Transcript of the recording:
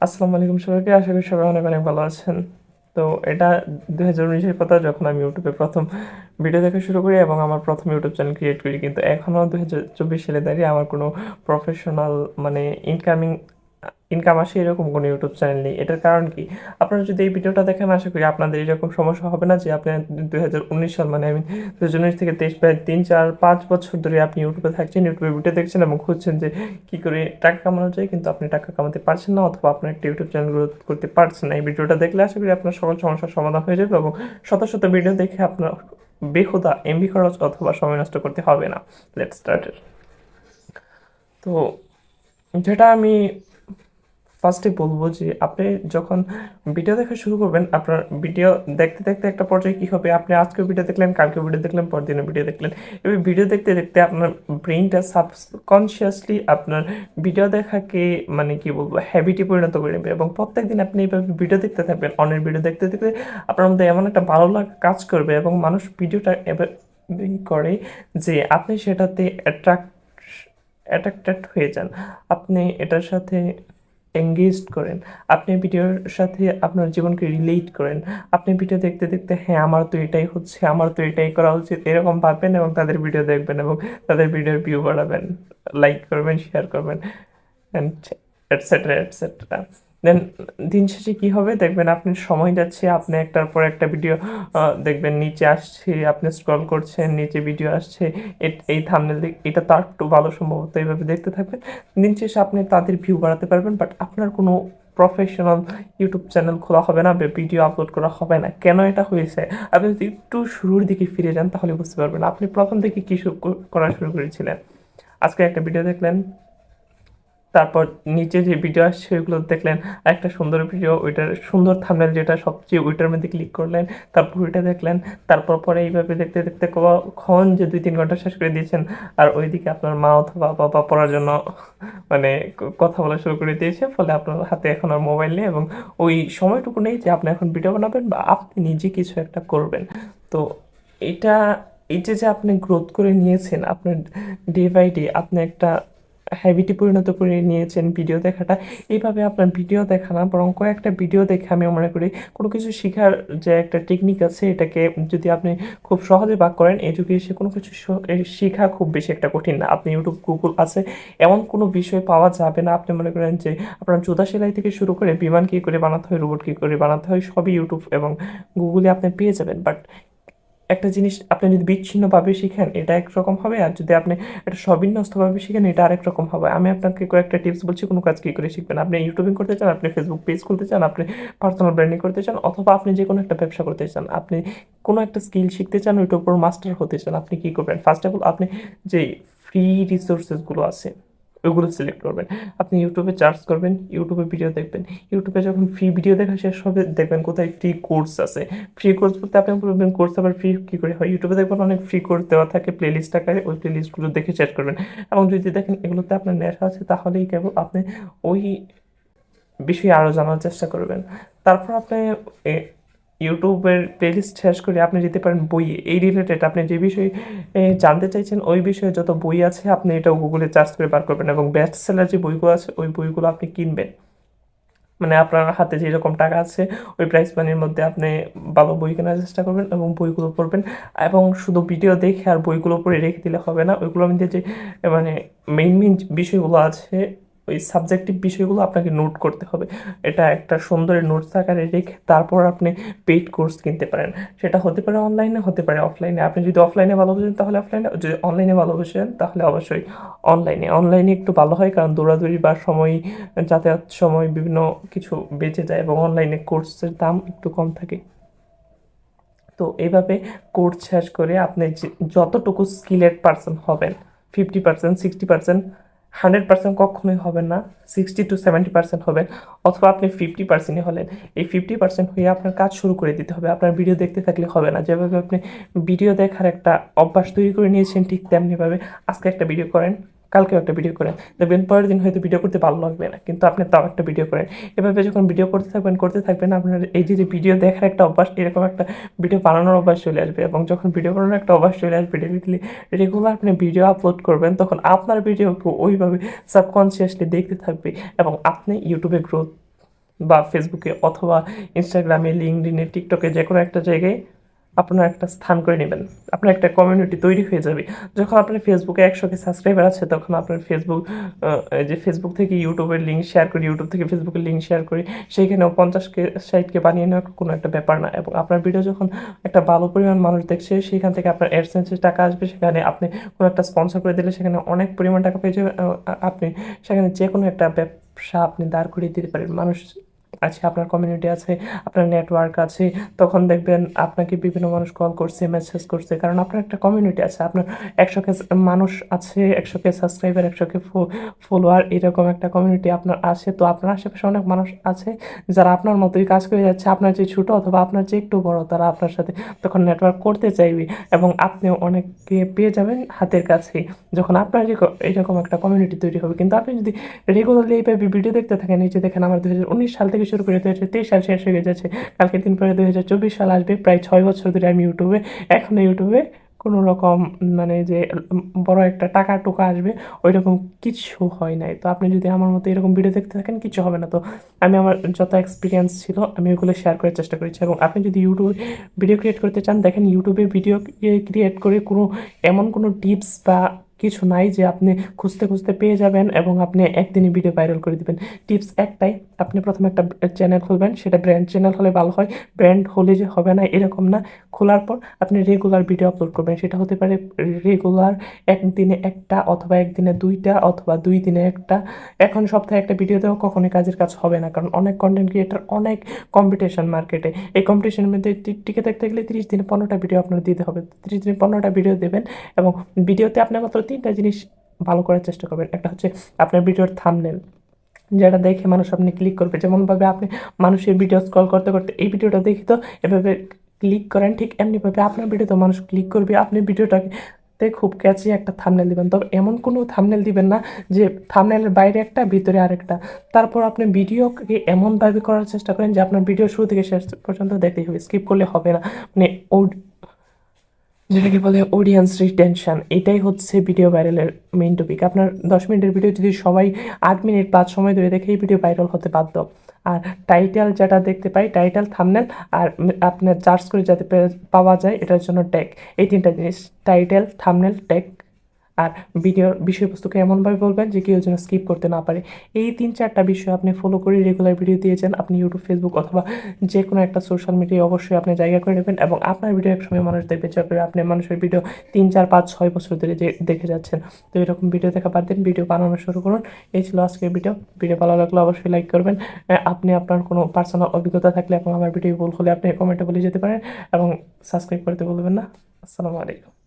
আসসালামু আলাইকুম সবাইকে। আশা করি সবাই অনেক অনেক ভালো আছেন। তো এটা 2019-এর কথা, যখন আমি ইউটিউবে প্রথম ভিডিও দেখা শুরু করি এবং আমার প্রথম ইউটিউব চ্যানেল ক্রিয়েট করি। কিন্তু এখনও 2024 সালে দাঁড়িয়ে আমার কোনো প্রফেশনাল মানে ইনকাম আসে এরকম কোনো ইউটিউব চ্যানেল নেই। এটার কারণ কি? আপনারা যদি এই ভিডিওটা দেখেন, আশা করি আপনাদের এরকম সমস্যা হবে না যে আপনি 2019 সাল মানে আমি 2019 থেকে 23 প্রায় 3, 4, 5 বছর ধরে আপনি ইউটিউবে থাকছেন, ইউটিউবে ভিডিও দেখছেন এবং খুঁজছেন যে কী করে টাকা কামানো যায়, কিন্তু আপনি টাকা কামাতে পারছেন না, অথবা আপনার একটা ইউটিউব চ্যানেল গ্রোথ করতে পারছেন না। এই ভিডিওটা দেখলে আশা করি আপনার সকল সমস্যার সমাধান হয়ে যাবে এবং শত শত ভিডিও দেখে আপনার বেহুদা এমবি খরচ অথবা সময় নষ্ট করতে হবে না। Let's start. তো যেটা আমি ফার্স্টে বলবো যে আপনি যখন ভিডিও দেখা শুরু করবেন, আপনার ভিডিও দেখতে দেখতে একটা পর্যায়ে কী হবে, আপনি আজকেও ভিডিও দেখলেন, কালকে ভিডিও দেখলেন, পরদিনও ভিডিও দেখলেন। এবার ভিডিও দেখতে দেখতে আপনার ব্রেইনটা সাবকনশিয়াসলি আপনার ভিডিও দেখাকে মানে কি বলবো হ্যাবিটে পরিণত করে নেবে এবং প্রত্যেকদিন আপনি এইভাবে ভিডিও দেখতে থাকবেন। অন্যের ভিডিও দেখতে দেখতে আপনার মধ্যে এমন একটা ভালো লাগা কাজ করবে এবং মানুষ ভিডিওটা এবার করে যে আপনি সেটাতে অ্যাট্রাক্টেড হয়ে যান, আপনি এটার সাথে এঙ্গেজড করেন, আপনি ভিডিওর সাথে আপনার জীবনকে রিলেট করেন। আপনি ভিডিও দেখতে দেখতে হ্যাঁ আমার তো এটাই হচ্ছে, আমার তো এটাই করা উচিত এরকম ভাববেন এবং তাদের ভিডিও দেখবেন এবং তাদের ভিডিওর ভিউ বাড়াবেন, লাইক করবেন, শেয়ার করবেন, অ্যান্ড এটসেট্রা এটসেট্রা। দেন দিন শেষে কী হবে দেখবেন, আপনি সময় যাচ্ছে, আপনি একটার পর একটা ভিডিও দেখবেন নিচে আসছে, আপনি স্ক্রল করছেন, নিচে ভিডিও আসছে, এই থাম্বনেল এটা তার একটু ভালো, সম্ভবত এইভাবে দেখতে থাকবেন। দিন শেষে আপনি তাদের ভিউ বাড়াতে পারবেন, বাট আপনার কোনো প্রফেশনাল ইউটিউব চ্যানেল খোলা হবে না বা ভিডিও আপলোড করা হবে না। কেন এটা হয়েছে? আপনি যদি একটু শুরুর দিকে ফিরে যান তাহলে বুঝতে পারবেন আপনি প্রথম থেকে কী করা শুরু করেছিলেন। আজকে একটা ভিডিও দেখলেন, তারপর নিচে যে ভিডিও আসছে ওইগুলো দেখলেন, একটা সুন্দর ভিডিও, ওইটার সুন্দর থাম্বনেল যেটা সবচেয়ে, ওইটার মধ্যে ক্লিক করলেন, তারপর ওইটা দেখলেন, তারপর পরে এইভাবে দেখতে দেখতে কখন যে 2-3 ঘন্টা শেষ করে দিয়েছেন। আর ওইদিকে আপনার মা অথবা বাবা পড়ার জন্য মানে কথা বলা শুরু করে দিয়েছে, ফলে আপনার হাতে এখন আর মোবাইল নেই এবং ওই সময়টুকু নেই যে আপনি এখন ভিডিও বানাবেন বা আপনি নিজে কিছু একটা করবেন। তো এটা এই যে আপনি গ্রোথ করে নিয়েছেন, আপনার ডে বাই ডে আপনি একটা হ্যাবিটে পরিণত করে নিয়েছেন ভিডিও দেখাটা। এইভাবে আপনার ভিডিও দেখা না, বরং কয়েকটা ভিডিও দেখে আমি মনে করি কোনো কিছু শেখার যে একটা টেকনিক আছে, এটাকে যদি আপনি খুব সহজে বাক করেন, এই যুগে এসে কোনো কিছু শেখা খুব বেশি একটা কঠিন না। আপনি ইউটিউব, গুগল আছে, এমন কোনো বিষয় পাওয়া যাবে না আপনি মনে করেন যে আপনার জুতা সেলাই থেকে শুরু করে বিমান কী করে বানাতে হয়, রোবট কী করে বানাতে হয়, সবই ইউটিউব এবং গুগলে আপনি পেয়ে যাবেন। বাট একটা জিনিস আপনি যদি বিচ্ছিন্নভাবে শিখেন এটা একরকম হবে, আর যদি আপনি এটা সবিন্যস্তভাবে শিখেন এটা আরেক রকম হবে। আমি আপনাকে কয়েকটা টিপস বলছি কোনো কাজ কী করে শিখবেন। আপনি ইউটিউবিং করতে চান, আপনি ফেসবুক পেজ খুলতে চান, আপনি পার্সোনাল ব্র্যান্ডিং করতে চান, অথবা আপনি যে কোনো একটা ব্যবসা করতে চান, আপনি কোনো একটা স্কিল শিখতে চান, ওইটার উপর মাস্টার হতে চান, আপনি কী করবেন? ফার্স্ট অফ অল আপনি যে ফ্রি রিসোর্সেসগুলো আছে ওইগুলো সিলেক্ট করবেন। আপনি ইউটিউবে সার্চ করবেন, ইউটিউবে ভিডিও দেখবেন। ইউটিউবে যখন ফ্রি ভিডিও দেখা শেষ হবে দেখবেন কোথায় ফ্রি কোর্স আছে। ফ্রি কোর্স বলতে আপনি বলবেন কোর্স আবার ফ্রি কী করে হয়? ইউটিউবে দেখবেন অনেক ফ্রি কোর্স দেওয়া থাকে প্লেলিস্ট আকারে, ওই প্লেলিস্টগুলো দেখে শেষ করবেন এবং যদি দেখেন এগুলোতে আপনার নেশা আছে তাহলেই কেবল আপনি ওই বিষয়ে আরও জানার চেষ্টা করবেন। তারপর আপনি ইউটিউবের প্লেলিস্ট শেষ করে আপনি যেতে পারেন বইয়ে, এই রিলেটেড আপনি যে বিষয়ে জানতে চাইছেন ওই বিষয়ে যত বই আছে আপনি এটাও গুগলে সার্চ করে বার করবেন এবং বেস্ট সেলার যে বইগুলো আছে ওই বইগুলো আপনি কিনবেন। মানে আপনার হাতে যেরকম টাকা আছে ওই প্রাইস মানির মধ্যে আপনি ভালো বই কেনার চেষ্টা করবেন এবং বইগুলো পড়বেন। এবং শুধু ভিডিও দেখে আর বইগুলো পড়ে রেখে দিলে হবে না, ওইগুলোর মধ্যে যে মানে মেইন বিষয়গুলো আছে, ওই সাবজেক্টিভ বিষয়গুলো আপনাকে নোট করতে হবে। এটা একটা সুন্দর নোটস আকারে রেখে তারপর আপনি পেইড কোর্স কিনতে পারেন। সেটা হতে পারে অনলাইনে, হতে পারে অফলাইনে। আপনি যদি অফলাইনে ভালোবাসেন তাহলে অফলাইনে, যদি অনলাইনে ভালোবাসেন তাহলে অবশ্যই অনলাইনে। অনলাইনে একটু ভালো হয় কারণ দৌড়াদৌড়ি বা সময়, যাতায়াত সময় বিভিন্ন কিছু বেঁচে যায় এবং অনলাইনে কোর্সের দাম একটু কম থাকে। তো এইভাবে কোর্স শেষ করে আপনি যতটুকু স্কিলেড পারসন হবেন, 50%, 60%, 100% কখনোই হবেন না, 60-70% হবেন, অথবা আপনি 50%ই হলেন। এই 50% হয়ে আপনার কাজ শুরু করে দিতে হবে। আপনার ভিডিও দেখতে থাকলে হবে না। যেভাবে আপনি ভিডিও দেখার একটা অভ্যাস তৈরি করে নিয়েছেন, ঠিক তেমনিভাবে আজকে একটা ভিডিও করেন, কালকেও একটা ভিডিও করেন, দেখবেন পরের দিন হয়তো ভিডিও করতে ভালো লাগবে না, কিন্তু আপনি তাও একটা ভিডিও করেন। এভাবে যখন ভিডিও করতে থাকবেন আপনার এই যে ভিডিও দেখার একটা অভ্যাস, এরকম একটা ভিডিও বানানোর অভ্যাস চলে আসবে এবং যখন ভিডিও বানানোর একটা অভ্যাস চলে আসবে, রেগুলার আপনি ভিডিও আপলোড করবেন, তখন আপনার ভিডিওকে ওইভাবে সাবকনসিয়াসলি দেখতে থাকবে এবং আপনি ইউটিউবে গ্রোথ বা ফেসবুকে অথবা ইনস্টাগ্রামে, লিঙ্কডইনে, টিকটকে যে কোনো একটা জায়গায় আপনার একটা স্থান করে নেবেন। আপনার একটা কমিউনিটি তৈরি হয়ে যাবে। যখন আপনার ফেসবুকে 100K সাবস্ক্রাইবার আছে, তখন আপনার ফেসবুক এই যে ফেসবুক থেকে ইউটিউবের লিঙ্ক শেয়ার করি, ইউটিউব থেকে ফেসবুকের লিঙ্ক শেয়ার করি, সেইখানেও 50K 60K বানিয়ে নেওয়া কোনো একটা ব্যাপার না। এবং আপনার ভিডিও যখন একটা ভালো পরিমাণ মানুষ দেখছে, সেখান থেকে আপনার অ্যাডসেন্সের টাকা আসবে। সেখানে আপনি কোনো একটা স্পন্সর করে দিলে সেখানে অনেক পরিমাণ টাকা পেয়ে যাবেন। আপনি সেখানে যে কোনো একটা ব্যবসা আপনি দাঁড় করিয়ে দিতে পারেন। মানুষ আছে, আপনার কমিউনিটি আছে, আপনার নেটওয়ার্ক আছে, তখন দেখবেন আপনাকে বিভিন্ন মানুষ কল করছে, মেসেজ করছে, কারণ আপনার একটা কমিউনিটি আছে। আপনার 100K মানুষ আছে, 100K সাবস্ক্রাইবার, 100K ফলোয়ার, এরকম একটা কমিউনিটি আপনার আছে। তো আপনার আশেপাশে অনেক মানুষ আছে যারা আপনার মতোই কাজ করে যাচ্ছে। আপনার যে ছোটো অথবা আপনার যে একটু বড়, তারা আপনার সাথে তখন নেটওয়ার্ক করতে চাইবে এবং আপনিও অনেককে পেয়ে যাবেন হাতের কাছেই, যখন আপনার এরকম একটা কমিউনিটি তৈরি হবে। কিন্তু আপনি যদি রেগুলারলি এইভাবে ভিডিও দেখতে থাকেন, এই যে দেখেন আমার 2019 সাল থেকে শুরু করে 2023 সাল শেষ হয়ে যাচ্ছে, কালকের দিন পরে 2024 সাল আসবে। প্রায় 6 বছর ধরে আমি ইউটিউবে, এখনও ইউটিউবে কোনো রকম মানে যে বড় একটা টাকা টোকা আসবে ওইরকম কিছু হয় নাই। তো আপনি যদি আমার মতো এরকম ভিডিও দেখতে থাকেন, কিছু হবে না। তো আমি আমার যত এক্সপিরিয়েন্স ছিল আমি ওগুলো শেয়ার করার চেষ্টা করেছি। এবং আপনি যদি ইউটিউবে ভিডিও ক্রিয়েট করতে চান, দেখেন ইউটিউবে ভিডিও ক্রিয়েট করে এমন কোনো টিপস বা কিছু নাই যে আপনি খুঁজতে খুঁজতে পেয়ে যাবেন এবং আপনি একদিনই ভিডিও ভাইরাল করে দিবেন। টিপস একটাই, আপনি প্রথমে একটা চ্যানেল খুলবেন, সেটা ব্র্যান্ড চ্যানেল হলে ভালো হয়। ব্র্যান্ড হলে যে হবে না এরকম না। খোলার পর আপনি রেগুলার ভিডিও আপলোড করবেন। সেটা হতে পারে রেগুলার একদিনে একটা, অথবা একদিনে দুইটা, অথবা 2 দিনে একটা। এখন সপ্তাহে একটা ভিডিও দেওয়া কখনোই কাজের কাজ হবে না, কারণ অনেক কন্টেন্ট ক্রিয়েটার, অনেক কম্পিটিশন মার্কেটে। এই কম্পিটিশনের মধ্যে টিকে থাকতে গেলে 30 দিনে 15টা ভিডিও আপনার দিতে হবে। 30 দিনে 15টা ভিডিও দেবেন এবং ভিডিওতে আপনি মাত্র 3টা জিনিস ভালো করার চেষ্টা করবেন। একটা হচ্ছে আপনার ভিডিওর থাম্বনেল, যেটা দেখে মানুষ আপনি ক্লিক করবে। যেমনভাবে আপনি মানুষের ভিডিও স্ক্রল করতে করতে এই ভিডিওটা দেখি তো এভাবে ক্লিক করেন, ঠিক এমনিভাবে আপনার ভিডিওতে মানুষ ক্লিক করবে। আপনি ভিডিওটাকে খুব ক্যাচি একটা থাম্বনেল দিবেন, তবে এমন কোনো থাম্বনেল দিবেন না যে থাম্বনেলের বাইরে একটা ভিতরে আরেকটা। তারপর আপনি ভিডিওকে এমনভাবে করার চেষ্টা করেন যে আপনার ভিডিও শুরু থেকে শেষ পর্যন্ত দেখতেই হবে, স্কিপ করলে হবে না। মানে যেটাকে বলে অডিয়েন্স রিটেনশন, এটাই হচ্ছে ভিডিও ভাইরালের মেইন টপিক। আপনার 10 মিনিটের ভিডিও যদি সবাই 8 মিনিট 5 সময় ধরে দেখে, এই ভিডিও ভাইরাল হতে বাধ্য। আর টাইটেল যেটা দেখতে পাই, টাইটেল, থাম্বনেল, আর আপনার সার্চ করে যাতে পাওয়া যায় এটার জন্য ট্যাগ, এই 3টা জিনিস, টাইটেল, থাম্বনেল, ট্যাগ। আর ভিডিওর বিষয়বস্তুকে এমনভাবে বলবেন যে কেউ যেন স্কিপ করতে না পারে। এই 3-4টা বিষয় আপনি ফলো করে রেগুলার ভিডিও দিয়ে যান, আপনি ইউটিউব, ফেসবুক অথবা যে কোনো একটা সোশ্যাল মিডিয়ায় অবশ্যই আপনি জায়গা করে নেবেন এবং আপনার ভিডিও একসময় মানুষ দেখবে, যাবে আপনি মানুষের ভিডিও 3, 4, 5, 6 বছর ধরে যে দেখে যাচ্ছেন। তো এরকম ভিডিও দেখা বাদ দিন, ভিডিও বানানো শুরু করুন। এই ছিল আজকের ভিডিও। ভিডিও ভালো লাগলে অবশ্যই লাইক করবেন। আপনি আপনার কোনো পার্সোনাল অভিজ্ঞতা থাকলে এবং আমার ভিডিও ভুল হলে আপনি কমেন্টে বলে যেতে পারেন এবং সাবস্ক্রাইব করতে বলবেন না। আসসালামু আলাইকুম।